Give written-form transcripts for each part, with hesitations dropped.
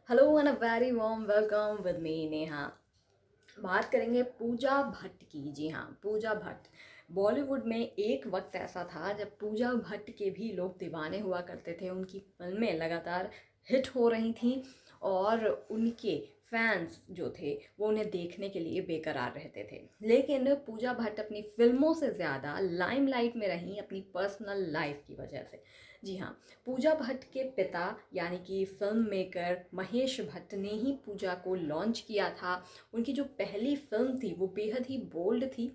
Hello and a very warm welcome with me Neha. बात करेंगे पूजा भट्ट की। जी हाँ, पूजा भट्ट। बॉलीवुड में एक वक्त ऐसा था जब पूजा भट्ट के भी लोग दीवाने हुआ करते थे। उनकी फिल्में लगातार हिट हो रही थीं और उनके फैंस जो थे वो उन्हें देखने के लिए बेकरार रहते थे। लेकिन पूजा भट्ट अपनी फिल्मों से ज़्यादा लाइमलाइट में रहीं अपनी पर्सनल लाइफ की वजह से। जी हाँ, पूजा भट्ट के पिता यानी कि फिल्म मेकर महेश भट्ट ने ही पूजा को लॉन्च किया था। उनकी जो पहली फिल्म थी वो बेहद ही बोल्ड थी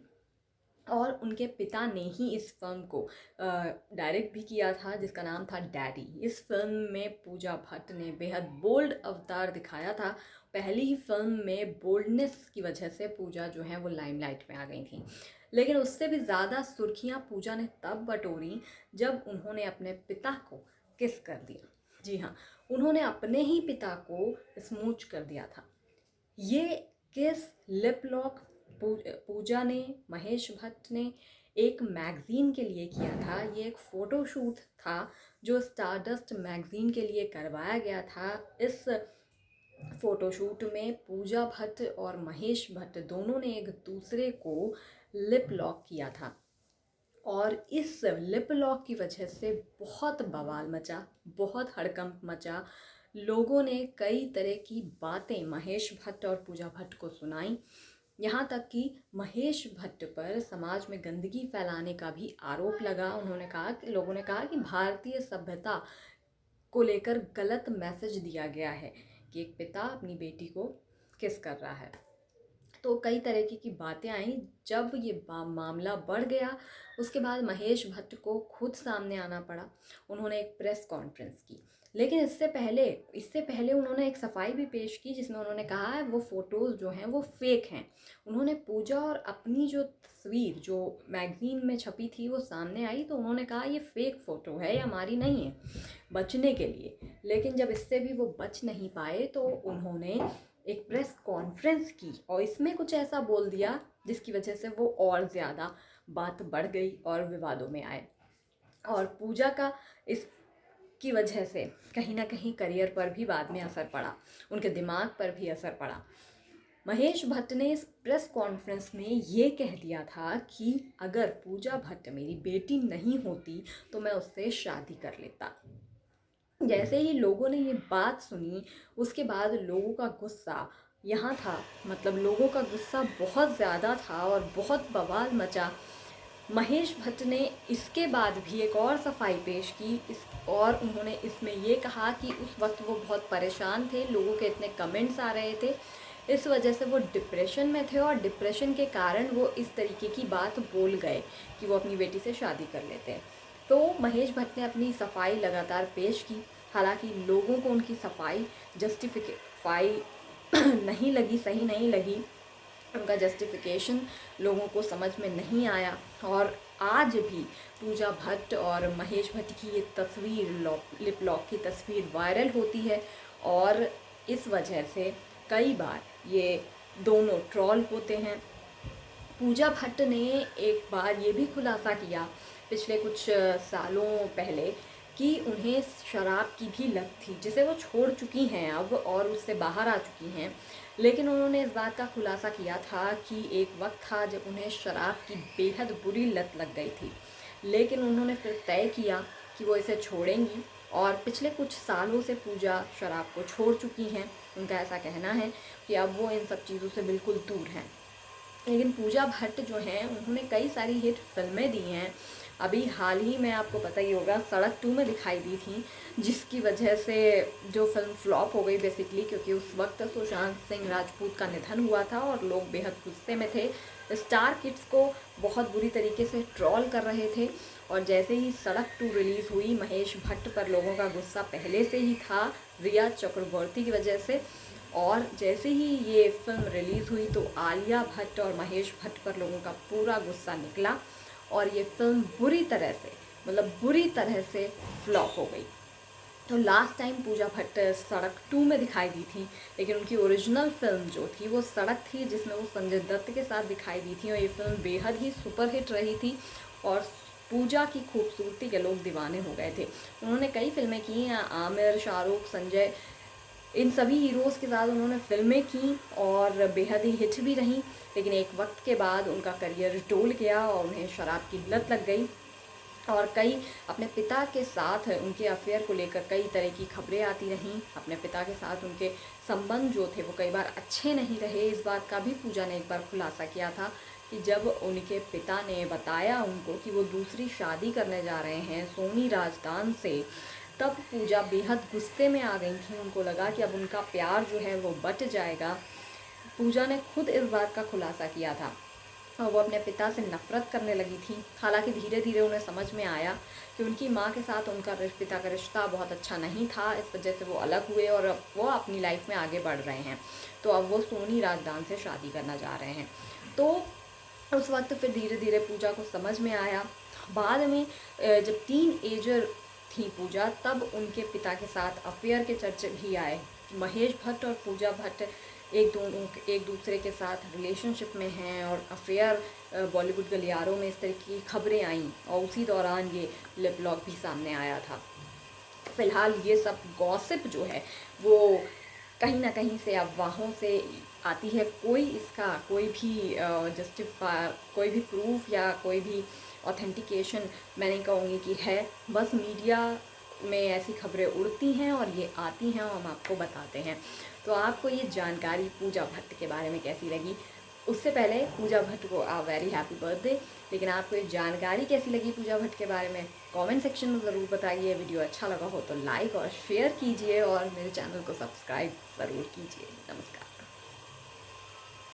और उनके पिता ने ही इस फिल्म को डायरेक्ट भी किया था, जिसका नाम था डैडी। इस फिल्म में पूजा भट्ट ने बेहद बोल्ड अवतार दिखाया था। पहली ही फिल्म में बोल्डनेस की वजह से पूजा जो है वो लाइमलाइट में आ गई थी। लेकिन उससे भी ज़्यादा सुर्खियां पूजा ने तब बटोरी जब उन्होंने अपने पिता को किस कर दिया। जी हाँ, उन्होंने अपने ही पिता को स्मूच कर दिया था। ये किस लिप लॉक पूजा ने, महेश भट्ट ने एक मैगज़ीन के लिए किया था। ये एक फ़ोटोशूट था जो स्टारडस्ट मैगज़ीन के लिए करवाया गया था। इस फ़ोटोशूट में पूजा भट्ट और महेश भट्ट दोनों ने एक दूसरे को लिप लॉक किया था और इस लिप लॉक की वजह से बहुत बवाल मचा, बहुत हड़कंप मचा। लोगों ने कई तरह की बातें महेश भट्ट और पूजा भट्ट को सुनाई। यहाँ तक कि महेश भट्ट पर समाज में गंदगी फैलाने का भी आरोप लगा। लोगों ने कहा कि भारतीय सभ्यता को लेकर गलत मैसेज दिया गया है कि एक पिता अपनी बेटी को किस कर रहा है। तो कई तरह की बातें आई। जब ये मामला बढ़ गया उसके बाद महेश भट्ट को खुद सामने आना पड़ा। उन्होंने एक प्रेस कॉन्फ्रेंस की, लेकिन इससे पहले उन्होंने एक सफाई भी पेश की जिसमें उन्होंने कहा है वो फ़ोटोज़ जो हैं वो फेक हैं। उन्होंने पूजा और अपनी जो तस्वीर जो मैगज़ीन में छपी थी वो सामने आई तो उन्होंने कहा ये फेक फ़ोटो है, ये हमारी नहीं है, बचने के लिए। लेकिन जब इससे भी वो बच नहीं पाए तो उन्होंने एक प्रेस कॉन्फ्रेंस की और इसमें कुछ ऐसा बोल दिया जिसकी वजह से वो और ज़्यादा बात बढ़ गई और विवादों में आए। और पूजा का इसकी वजह से कहीं ना कहीं करियर पर भी बाद में असर पड़ा, उनके दिमाग पर भी असर पड़ा। महेश भट्ट ने इस प्रेस कॉन्फ्रेंस में ये कह दिया था कि अगर पूजा भट्ट मेरी बेटी नहीं होती तो मैं उससे शादी कर लेता। जैसे ही लोगों ने ये बात सुनी उसके बाद लोगों का गुस्सा यहाँ था, मतलब लोगों का गुस्सा बहुत ज़्यादा था और बहुत बवाल मचा। महेश भट्ट ने इसके बाद भी एक और सफाई पेश की और उन्होंने इसमें ये कहा कि उस वक्त वो बहुत परेशान थे, लोगों के इतने कमेंट्स आ रहे थे, इस वजह से वो डिप्रेशन में थे और डिप्रेशन के कारण वो इस तरीके की बात बोल गए कि वो अपनी बेटी से शादी कर लेते हैं। तो महेश भट्ट ने अपनी सफाई लगातार पेश की। हालांकि लोगों को उनकी सफाई जस्टिफाई नहीं लगी, सही नहीं लगी, उनका जस्टिफिकेशन लोगों को समझ में नहीं आया। और आज भी पूजा भट्ट और महेश भट्ट की ये तस्वीर, लिप लॉक की तस्वीर वायरल होती है और इस वजह से कई बार ये दोनों ट्रॉल होते हैं। पूजा भट्ट ने एक बार ये भी खुलासा किया पिछले कुछ सालों पहले कि उन्हें शराब की भी लत थी, जिसे वो छोड़ चुकी हैं अब और उससे बाहर आ चुकी हैं। लेकिन उन्होंने इस बात का खुलासा किया था कि एक वक्त था जब उन्हें शराब की बेहद बुरी लत लग गई थी, लेकिन उन्होंने फिर तय किया कि वो इसे छोड़ेंगी और पिछले कुछ सालों से पूजा शराब को छोड़ चुकी हैं। उनका ऐसा कहना है कि अब वो इन सब चीज़ों से बिल्कुल दूर हैं। लेकिन पूजा भट्ट जो हैं उन्होंने कई सारी हिट फिल्में दी हैं। अभी हाल ही में आपको पता ही होगा सड़क 2 में दिखाई दी थी, जिसकी वजह से जो फिल्म फ्लॉप हो गई बेसिकली, क्योंकि उस वक्त सुशांत सिंह राजपूत का निधन हुआ था और लोग बेहद गुस्से में थे। स्टार किड्स को बहुत बुरी तरीके से ट्रॉल कर रहे थे और जैसे ही सड़क 2 रिलीज़ हुई महेश भट्ट पर लोगों का गुस्सा पहले से ही था रिया चक्रवर्ती की वजह से। और जैसे ही ये फिल्म रिलीज़ हुई तो आलिया भट्ट और महेश भट्ट पर लोगों का पूरा गुस्सा निकला और ये फिल्म बुरी तरह से फ्लॉप हो गई। तो लास्ट टाइम पूजा भट्ट सड़क 2 में दिखाई दी थी, लेकिन उनकी ओरिजिनल फिल्म जो थी वो सड़क थी, जिसमें वो संजय दत्त के साथ दिखाई दी थी और ये फिल्म बेहद ही सुपरहिट रही थी और पूजा की खूबसूरती के लोग दीवाने हो गए थे। उन्होंने कई फिल्में की हैं, आमिर, शाहरुख, संजय, इन सभी हीरोज़ के साथ उन्होंने फ़िल्में की और बेहद ही हिट भी रहीं, लेकिन एक वक्त के बाद उनका करियर डोल गया और उन्हें शराब की लत लग गई और कई अपने पिता के साथ उनके अफेयर को लेकर कई तरह की खबरें आती रहीं। अपने पिता के साथ उनके संबंध जो थे वो कई बार अच्छे नहीं रहे। इस बात का भी पूजा ने एक बार खुलासा किया था कि जब उनके पिता ने बताया उनको कि वो दूसरी शादी करने जा रहे हैं सोनी राजदान से, तब पूजा बेहद गुस्से में आ गई थी। उनको लगा कि अब उनका प्यार जो है वो बट जाएगा। पूजा ने खुद इस बात का खुलासा किया था और वो अपने पिता से नफ़रत करने लगी थी। हालांकि धीरे धीरे उन्हें समझ में आया कि उनकी माँ के साथ उनका पिता का रिश्ता बहुत अच्छा नहीं था, इस वजह से वो अलग हुए और अब वो अपनी लाइफ में आगे बढ़ रहे हैं। तो अब वो सोनी राजदान से शादी करना जा रहे हैं। तो उस वक्त फिर धीरे धीरे पूजा को समझ में आया। बाद में जब टीन एजर थी पूजा, तब उनके पिता के साथ अफेयर के चर्चे भी आए। महेश भट्ट और पूजा भट्ट एक दूसरे के साथ रिलेशनशिप में हैं और अफेयर बॉलीवुड गलियारों में इस तरह की खबरें आईं और उसी दौरान ये लिप लॉक भी सामने आया था। फ़िलहाल ये सब गॉसिप जो है वो कहीं ना कहीं से अफवाहों से आती है। कोई भी कोई भी प्रूफ या कोई भी ऑथेंटिकेशन मैं नहीं कहूँगी कि है, बस मीडिया में ऐसी खबरें उड़ती हैं और ये आती हैं और हम आपको बताते हैं। तो आपको ये जानकारी पूजा भट्ट के बारे में कैसी लगी? उससे पहले पूजा भट्ट को वेरी हैप्पी बर्थडे। लेकिन आपको ये जानकारी कैसी लगी पूजा भट्ट के बारे में कमेंट सेक्शन में ज़रूर बताइए। वीडियो अच्छा लगा हो तो लाइक और शेयर कीजिए और मेरे चैनल को सब्सक्राइब ज़रूर कीजिए। नमस्कार।